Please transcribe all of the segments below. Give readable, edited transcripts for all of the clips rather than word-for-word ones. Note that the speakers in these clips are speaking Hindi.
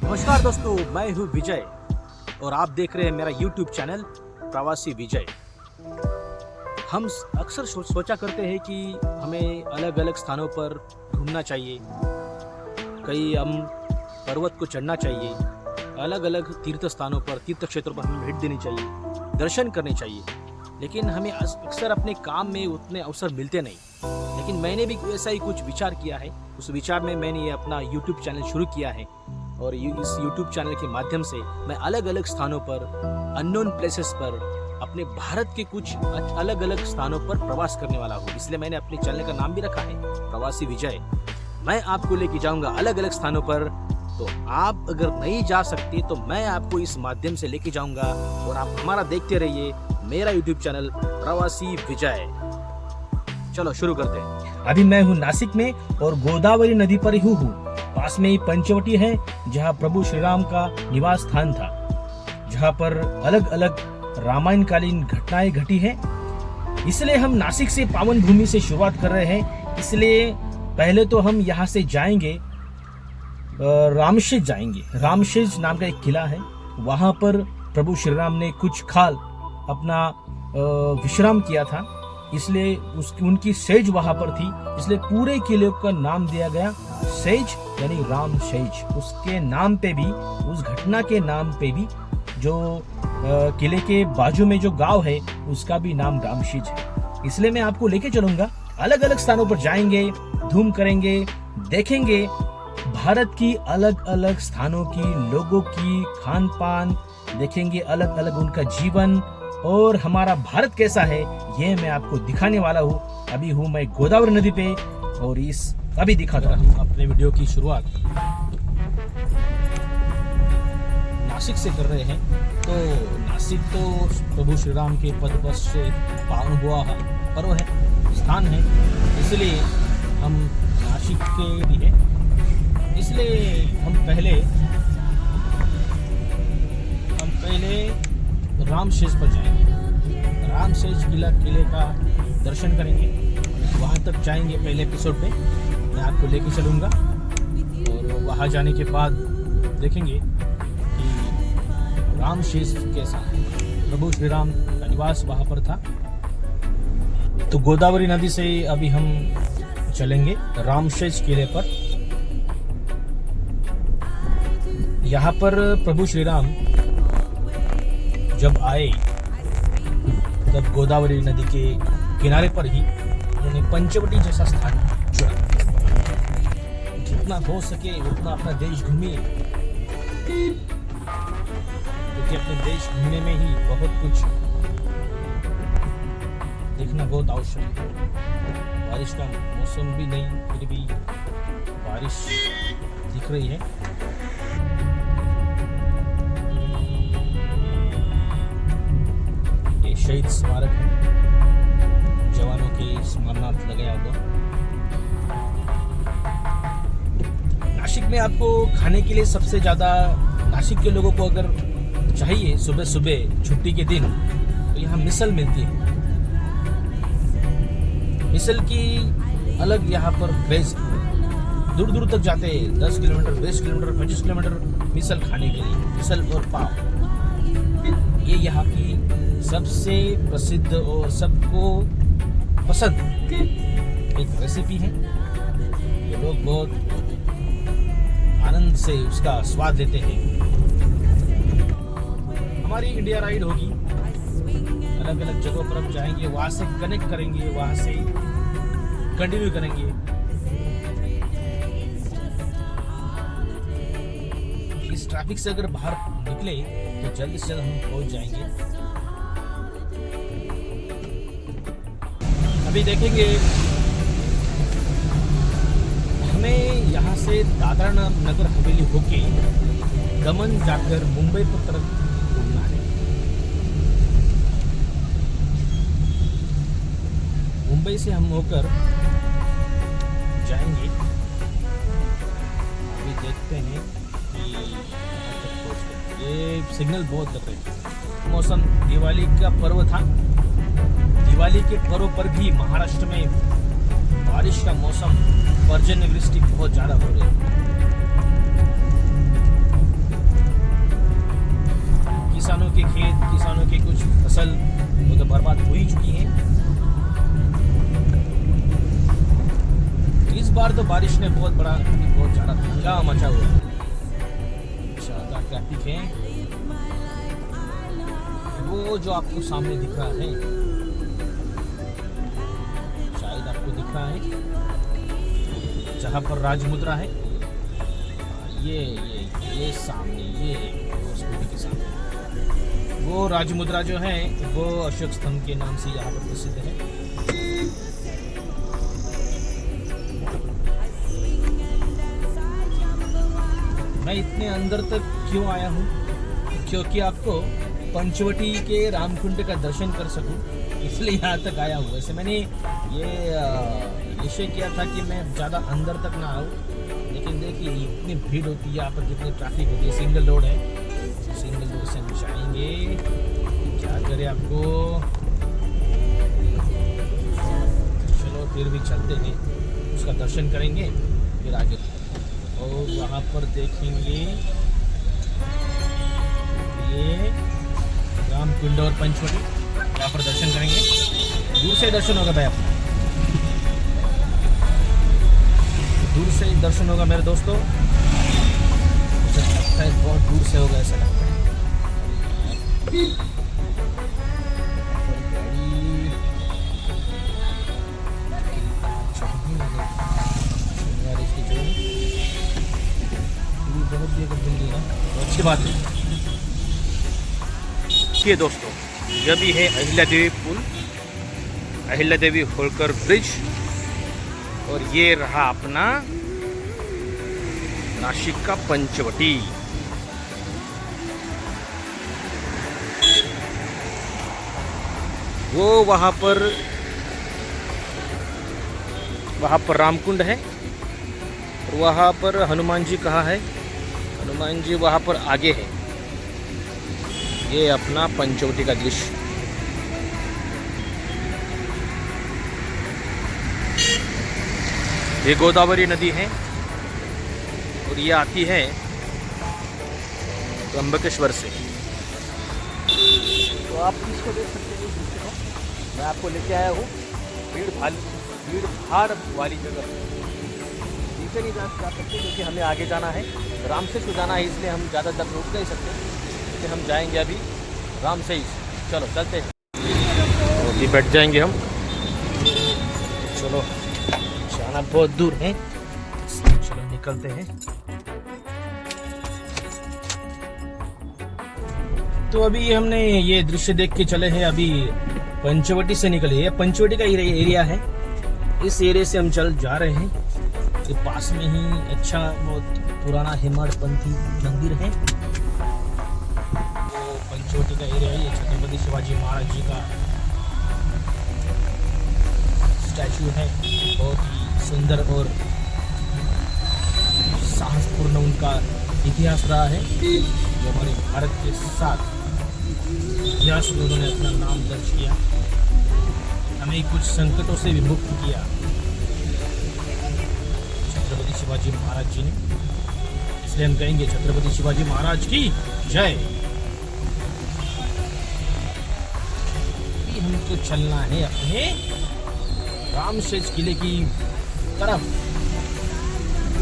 नमस्कार दोस्तों, मैं हूँ विजय और आप देख रहे हैं मेरा YouTube चैनल प्रवासी विजय। हम अक्सर सोचा करते हैं कि हमें अलग अलग स्थानों पर घूमना चाहिए, कहीं हम पर्वत को चढ़ना चाहिए, अलग अलग तीर्थ स्थानों पर, तीर्थ क्षेत्रों पर हमें भेंट देनी चाहिए, दर्शन करने चाहिए। लेकिन हमें अक्सर अपने काम में उतने अवसर मिलते नहीं। लेकिन मैंने भी ऐसा ही कुछ विचार किया है। उस विचार में मैंने ये अपना YouTube चैनल शुरू किया है और इस YouTube चैनल के माध्यम से मैं अलग अलग स्थानों पर, अननोन प्लेसेस पर, अपने भारत के कुछ अलग अलग स्थानों पर प्रवास करने वाला हूँ। इसलिए मैंने अपने चैनल का नाम भी रखा है प्रवासी विजय। मैं आपको लेके जाऊंगा अलग अलग स्थानों पर। तो आप अगर नहीं जा सकते तो मैं आपको इस माध्यम से लेके जाऊंगा और आप हमारा देखते रहिए मेरा YouTube चैनल प्रवासी विजय। चलो शुरू करते हैं। अभी मैं हूँ नासिक में और गोदावरी नदी पर ही हूँ। पास में ही पंचवटी है, जहाँ प्रभु श्री राम का निवास स्थान था, जहाँ पर अलग अलग रामायण कालीन घटनाएं घटी है। इसलिए हम नासिक से पावन भूमि से शुरुआत कर रहे हैं। इसलिए पहले तो हम यहाँ से जाएंगे, रामशेज जाएंगे। रामशेज नाम का एक किला है, वहाँ पर प्रभु श्री राम ने कुछ काल अपना विश्राम किया था, इसलिए उनकी सेज वहां पर थी। इसलिए पूरे किले का नाम दिया गया सेज, यानी राम सेज। उसके नाम पे भी, उस घटना के नाम पे भी, जो किले के बाजू में जो गांव है उसका भी नाम रामशेज है। इसलिए मैं आपको लेके चलूंगा, अलग अलग स्थानों पर जाएंगे, धूम करेंगे, देखेंगे भारत की अलग अलग स्थानों की लोगों की खान पान, देखेंगे अलग अलग उनका जीवन और हमारा भारत कैसा है, ये मैं आपको दिखाने वाला हूँ। अभी हूँ मैं गोदावरी नदी पे और अभी दिखाता हूँ अपने वीडियो की शुरुआत नासिक से कर रहे हैं। तो नासिक तो प्रभु श्री राम के पदस्पर्श से पावन हुआ पर्व है, स्थान है, इसलिए हम नासिक के भी हैं। इसलिए हम पहले रामशेज पर जाएंगे। रामशेज किले का दर्शन करेंगे, वहाँ तक जाएंगे। पहले एपिसोड पे मैं आपको लेके चलूँगा और वहाँ जाने के बाद देखेंगे कि रामशेज कैसा है, प्रभु श्री राम का निवास वहाँ पर था। तो गोदावरी नदी से अभी हम चलेंगे रामशेज किले पर। यहाँ पर प्रभु श्री राम जब आए तब गोदावरी नदी के किनारे पर ही उन्होंने पंचवटी जैसा स्थान चुना। जितना हो सके उतना अपना देश घूमिए, क्योंकि अपने देश घूमने में ही बहुत कुछ देखना बहुत आवश्यक है। बारिश का मौसम भी नहीं, फिर भी बारिश दिख रही है। शहीद स्मारक है, जवानों के स्मरणार्थ लगाया हुआ। नासिक में आपको खाने के लिए सबसे ज्यादा, नासिक के लोगों को अगर चाहिए सुबह सुबह छुट्टी के दिन, तो यहाँ मिसल मिलती है। मिसल की अलग यहाँ पर बेस, दूर दूर तक जाते हैं, 10 किलोमीटर, 20 किलोमीटर, 25 किलोमीटर मिसल खाने के लिए। मिसल और पाव, ये यहाँ की सबसे प्रसिद्ध और सबको पसंद एक रेसिपी है। ये लोग बहुत आनंद से उसका स्वाद लेते हैं। हमारी इंडिया राइड होगी, अलग अलग जगहों पर हम जाएंगे, वहां से कनेक्ट करेंगे, वहां से कंटिन्यू करेंगे। इस ट्रैफिक से अगर बाहर निकले तो जल्द से जल्द हम पहुंच जाएंगे। अभी देखेंगे हमें यहाँ से दादरा नगर हवेली होके दमन जाकर मुंबई की तरफ घूमना है। मुंबई से हम होकर जाएंगे। अभी देखते हैं कि ये सिग्नल बहुत कर रहे हैं। मौसम दिवाली का पर्व था, दिवाली के पर्व पर भी महाराष्ट्र में बारिश का मौसम, पर्जन्यवृष्टि बहुत ज्यादा हो रही है। शुरुआत हो ही चुकी है। इस बार तो बारिश ने बहुत ज़्यादा धक्का मचा हुआ है। ज़्यादा ट्रैफिक है। वो जो आपको सामने दिख रहा है, शायद आपको दिख रहा है, जहाँ पर राजमुद्रा है, ये सामने, ये स्कूटी के सामने वो राजमुद्रा जो है वो अशोक स्तंभ के नाम से यहाँ पर प्रसिद्ध है। मैं इतने अंदर तक क्यों आया हूँ? क्योंकि आपको पंचवटी के रामकुंड का दर्शन कर सकूं, इसलिए यहाँ तक आया हूँ। वैसे मैंने ये निश्चय किया था कि मैं ज़्यादा अंदर तक ना आऊँ, लेकिन देखिए इतनी भीड़ होती है यहाँ पर, कितनी ट्रैफिक होती है। सिंगल रोड है, सिंगल रोड से हम जाएंगे, क्या करें आपको। चलो फिर भी चलते हैं, उसका दर्शन करेंगे फिर आगे। और वहाँ पर देखेंगे ये रामकुंड और पंचवटी, यहाँ पर दर्शन करेंगे। दूर से दर्शन होगा भाई अपना, दूर से दर्शन होगा मेरे दोस्तों। मुझे लगता है बहुत दूर से होगा, ऐसा लगता है। अच्छी बात है। ये दोस्तों, यह भी है अहिल्या देवी पुल, अहिल्या देवी होलकर ब्रिज, और ये रहा अपना नासिक का पंचवटी। वो वहाँ पर रामकुंड है, और वहाँ पर हनुमान जी कहाँ है? हनुमान जी वहाँ पर आगे है। ये अपना पंचवटी का दृश्य। ये गोदावरी नदी है और ये आती है त्र्यंबकेश्वर से। तो आप इसको देख सकते हैं, दृश्य को मैं आपको लेके आया हूँ भीड़ भाड़ वाली जगह। नीचे नहीं जा सकते क्योंकि हमें आगे जाना है, रामसेज को जाना है, इसलिए हम ज़्यादा तक रुक नहीं सकते, इसलिए हम जाएंगे अभी रामसेज। चलो चलते हैं, अभी बैठ जाएंगे हम। चलो, जाना बहुत दूर है, चलो निकलते हैं। तो अभी हमने ये दृश्य देख के चले हैं, अभी पंचवटी से निकले। ये पंचवटी का एरिया है, इस एरिया से हम चल जा रहे हैं। ये पास में ही अच्छा बहुत पुराना हेमाडपंथी मंदिर है, वो पंचवटी का एरिया है। ये छत्रपति शिवाजी महाराज जी का स्टैचू है, बहुत ही सुंदर और साहसपूर्ण उनका इतिहास रहा है, जो हमारे भारत के साथ इतिहास में उन्होंने अपना नाम दर्ज किया, हमें कुछ संकटों से भी मुक्त किया छत्रपति शिवाजी महाराज जी ने। इसलिए हम कहेंगे छत्रपति शिवाजी महाराज की जय। हमको चलना है अपने रामसेज किले की तरफ,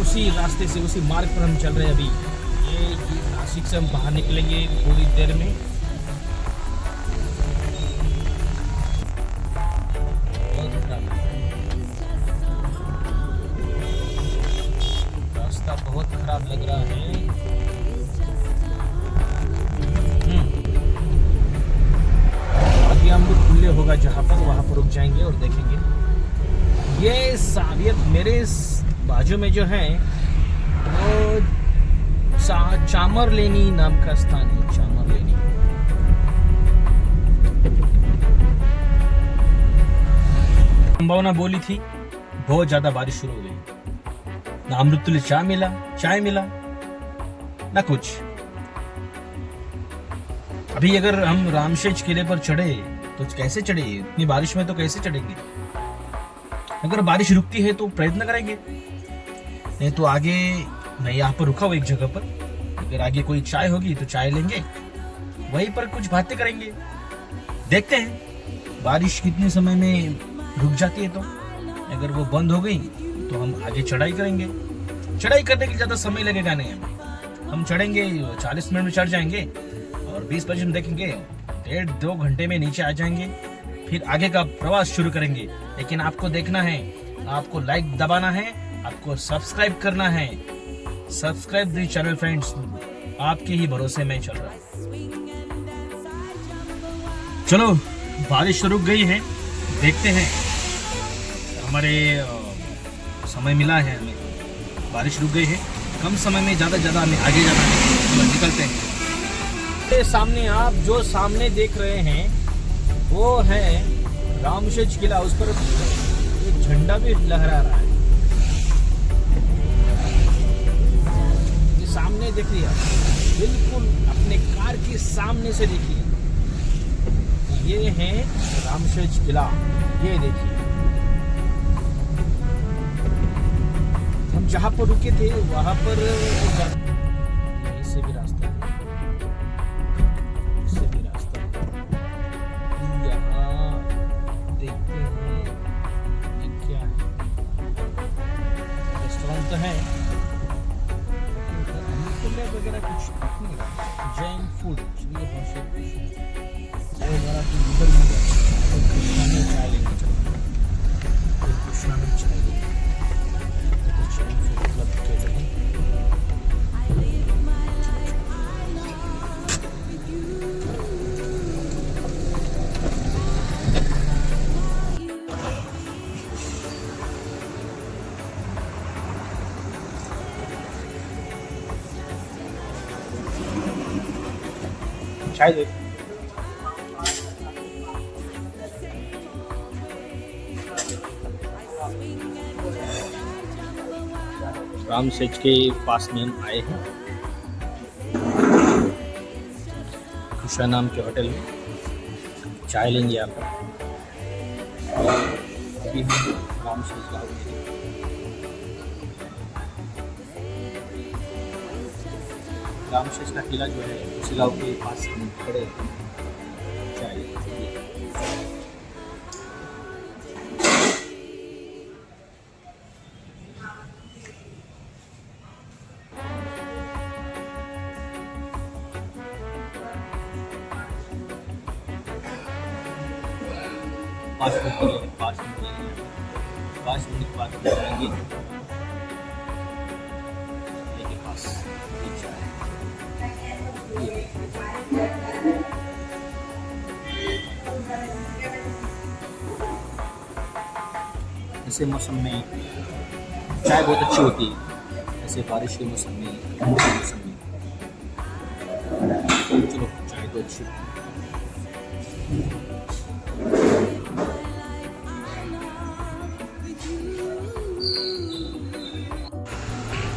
उसी रास्ते से, उसी मार्ग पर हम चल रहे हैं अभी। ये नासिक से हम बाहर निकलेंगे थोड़ी देर में। रास्ता बहुत खराब लग रहा है। अभी हम लोग खुले होगा जहाँ पर, वहाँ पर रुक जाएंगे और देखेंगे। ये साबियत मेरे बाजू में जो है वो चामर लेनी नाम का स्थान है, चामर लेनी। संभावना बोली थी, बहुत ज्यादा बारिश शुरू हो गई, ना अमृतुल्य चाय मिला ना कुछ। अभी अगर हम रामसेज किले पर चढ़े तो कैसे चढ़े? इतनी बारिश में तो कैसे चढ़ेंगे? अगर बारिश रुकती है तो प्रयत्न करेंगे, नहीं तो आगे मैं यहाँ पर रुका हूँ एक जगह पर, अगर आगे कोई चाय होगी तो चाय लेंगे, वहीं पर कुछ बातें करेंगे, देखते हैं। बारिश कितने समय में रुक जाती है, तो अगर वो बंद हो गई तो हम आगे चढ़ाई करेंगे। चढ़ाई करने के लिए ज़्यादा समय लगेगा नहीं हमें, हम चढ़ेंगे 40 मिनट में चढ़ जाएंगे और 20-25 मिनट देखेंगे, 1.5-2 घंटे में नीचे आ जाएंगे। फिर आगे का प्रवास शुरू करेंगे। लेकिन आपको देखना है, आपको लाइक दबाना है, आपको सब्सक्राइब करना है। सब्सक्राइब दी चैनल फ्रेंड्स, आपके ही भरोसे में चल रहा है। चलो बारिश रुक गई है, देखते हैं। हमारे समय मिला है हमें, बारिश रुक गई है, कम समय में ज़्यादा हमें आगे जाना है। चलो निकलते हैं। सामने आप जो सामने देख रहे हैं वो है रामशेज किला, उस पर एक झंडा भी लहरा रहा है। ये सामने देखिए, बिल्कुल अपने कार के सामने से देखिए, ये है रामशेज किला। ये देखिए, हम जहाँ पर रुके थे वहाँ पर इससे भी रास्ता है, इससे भी रास्ता है। यहाँ देखते हैं ये क्या है, रेस्टोरेंट तो है वगैरह कुछ नहीं, जैन फूड कृष्णा में चाय लेंगे। कृष्णा में चाय लेंगे, जैन फूड क्लब के लिए। चाय दे। रामशेज के पास में हम आए हैं, खुशा नाम के होटल में चाय लेंगे यहाँ पर। अभी हम रामशेज गाँव में, रामशेज का किला जो है उसी गाँव के पास हम खड़े हैं। चाय पाँच मिनट बाद जाएंगे के पास। ऐसे मौसम में चाय बहुत अच्छी होती है, ऐसे बारिश के मौसम में, ठंड के मौसम में। चलो चाय तो अच्छी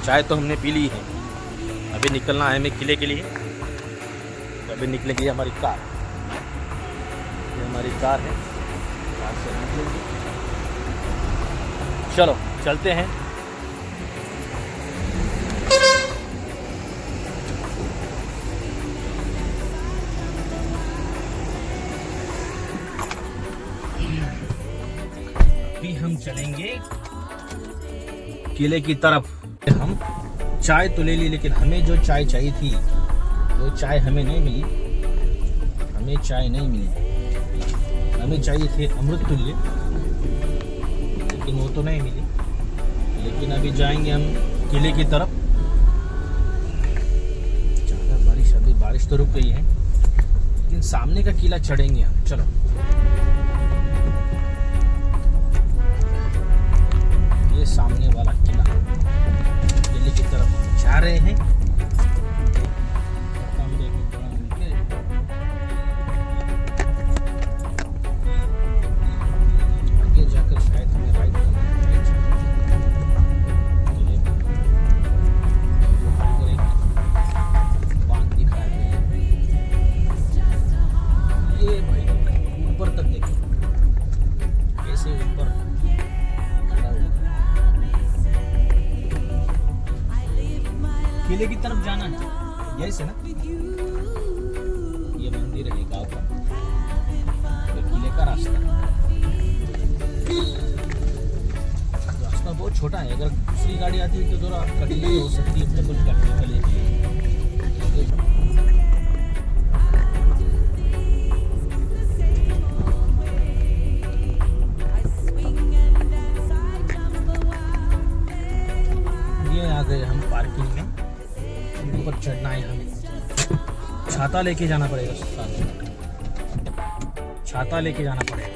चाय तो हमने पी ली है। अभी निकलना है हमें किले के लिए। अभी निकलेगी हमारी कार, ये हमारी कार है, कार से निकलेंगे। चलो चलते हैं। अभी हम चलेंगे किले की तरफ। हम चाय तो ले ली, लेकिन हमें जो चाय चाहिए थी वो चाय हमें नहीं मिली। हमें चाय नहीं मिली, हमें चाहिए थे अमृत तुल्य, लेकिन वो तो नहीं मिली। लेकिन अभी जाएंगे हम किले की तरफ। ज़्यादा बारिश, अभी बारिश तो रुक गई है, लेकिन सामने का किला चढ़ेंगे हम। चलो ये सामने वाला किला, किले की तरफ हम जा रहे हैं। आगे जाकर शायद हमें राइड करना है। बांध दिख रहा है ये भाई, ऊपर तक देखो कैसे ऊपर खड़ा हुआ। किले की तरफ जाना है, यही से ना। ये मंदिर है गाँव का। ये किले का रास्ता बहुत छोटा है। अगर दूसरी गाड़ी आती है तो थोड़ा कठिनाई हो सकती है डबल करने के लिए। ये आ गए हम पार्किंग में। ऊपर चढ़ना है हमें। छाता लेके जाना पड़ेगा साथ में। छाता लेके जाना पड़ेगा।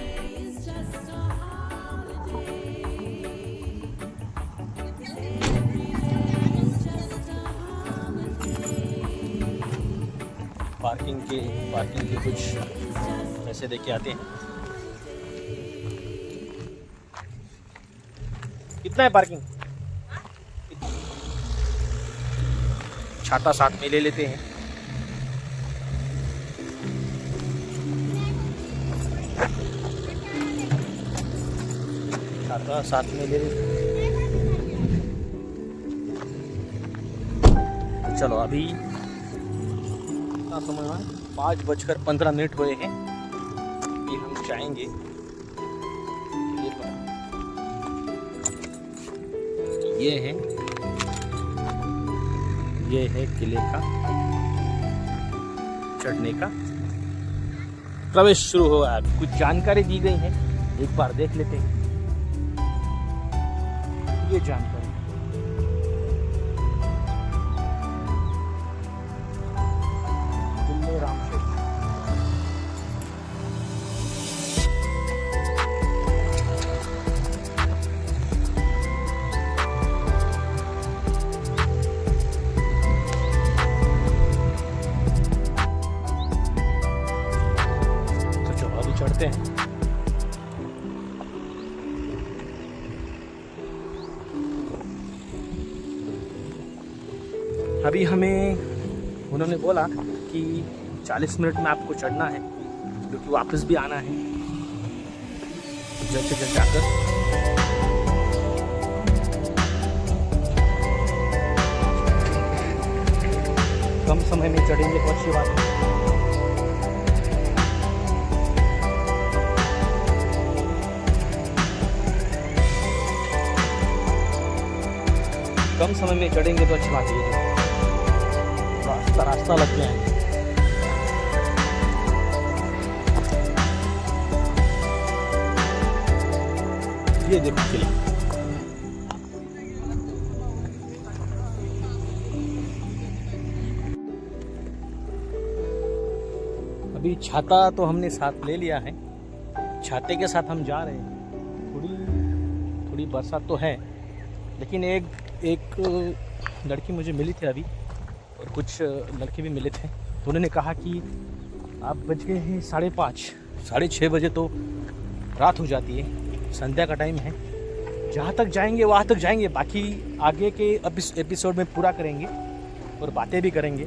पार्किंग के कुछ पैसे देके आते हैं। कितना है पार्किंग? छाता साथ में ले लेते हैं। छाता साथ में ले लेते हैं। चलो अभी समय है 5:15 हुए हैं। ये हम जाएंगे ये है किले का चढ़ने का प्रवेश शुरू हो गया। कुछ जानकारी दी गई है, एक बार देख लेते हैं। ये जानकारी चढ़ते हैं। अभी हमें उन्होंने बोला कि 40 मिनट में आपको चढ़ना है, क्योंकि वापस भी आना है जल्द से जल्द जाकर। कम समय में चढ़ेंगे तो अच्छी बात है। कम समय में चढ़ेंगे तो अच्छी बात है। रास्ता लग गया है। ये देखो किला। अभी छाता तो हमने साथ ले लिया है। छाते के साथ हम जा रहे हैं। थोड़ी बरसात तो है, लेकिन एक लड़की मुझे मिली थी अभी, और कुछ लड़के भी मिले थे। तो उन्होंने कहा कि आप बज गए हैं 5:30, 6:30 बजे तो रात हो जाती है, संध्या का टाइम है। जहाँ तक जाएंगे वहाँ तक जाएंगे, बाकी आगे के एपिसोड में पूरा करेंगे और बातें भी करेंगे।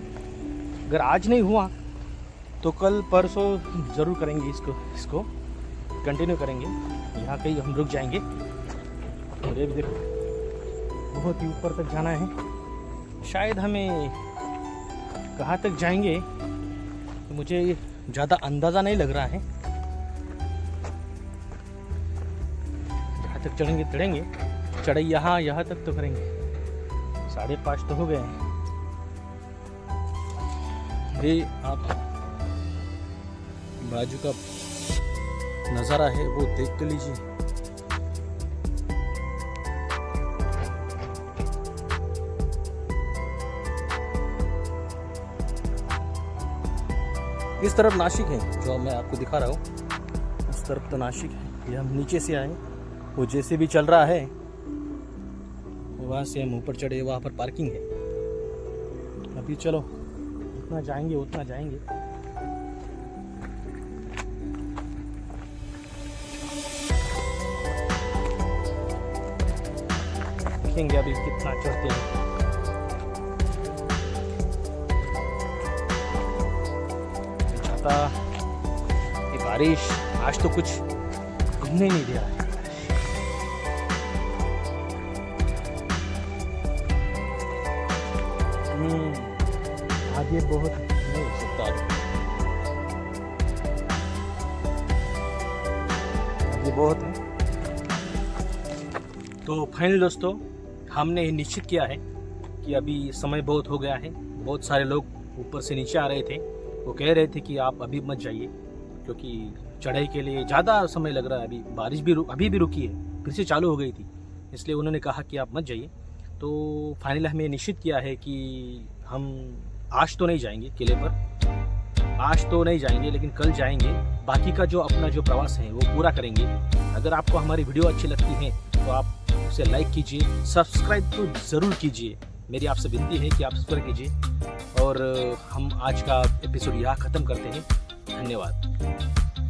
अगर आज नहीं हुआ तो कल परसों ज़रूर करेंगे। इसको कंटिन्यू करेंगे। यहाँ कहीं हम रुक जाएंगे। और ये भी देखो, बहुत ही ऊपर तक जाना है। शायद हमें कहाँ तक जाएंगे तो मुझे ज़्यादा अंदाज़ा नहीं लग रहा है। जहाँ तक चढ़ेंगे चढ़ाई यहाँ तक तो करेंगे। 5:30 तो हो गए हैं। ये आप बाजू का नज़ारा है वो देख तो लीजिए। इस तरफ नासिक है, जो मैं आपको दिखा रहा हूँ। उस तरफ तो नासिक है। ये हम नीचे से आए, वो जैसे भी चल रहा है वहाँ से हम ऊपर चढ़े। वहाँ पर पार्किंग है। अभी चलो उतना जाएंगे। देखेंगे अभी कितना चढ़ते हैं। ये बारिश आज तो कुछ घूमने नहीं दे रहा है। आगे बहुत नहीं हो सकता। ये बहुत है। तो फाइनल दोस्तों, हमने ये निश्चित किया है कि अभी समय बहुत हो गया है। बहुत सारे लोग ऊपर से नीचे आ रहे थे, वो कह रहे थे कि आप अभी मत जाइए क्योंकि चढ़ाई के लिए ज़्यादा समय लग रहा है। अभी बारिश भी अभी भी रुकी है, फिर से चालू हो गई थी, इसलिए उन्होंने कहा कि आप मत जाइए। तो फाइनल हमें निश्चित किया है कि हम आज तो नहीं जाएंगे किले पर, आज तो नहीं जाएंगे, लेकिन कल जाएंगे। बाकी का जो अपना जो प्रवास है वो पूरा करेंगे। अगर आपको हमारी वीडियो अच्छी लगती है तो आप उसे लाइक कीजिए, सब्सक्राइब तो ज़रूर कीजिए। मेरी आपसे विनती है कि आप सब्सक्राइब कीजिए। और हम आज का एपिसोड यहाँ ख़त्म करते हैं। धन्यवाद।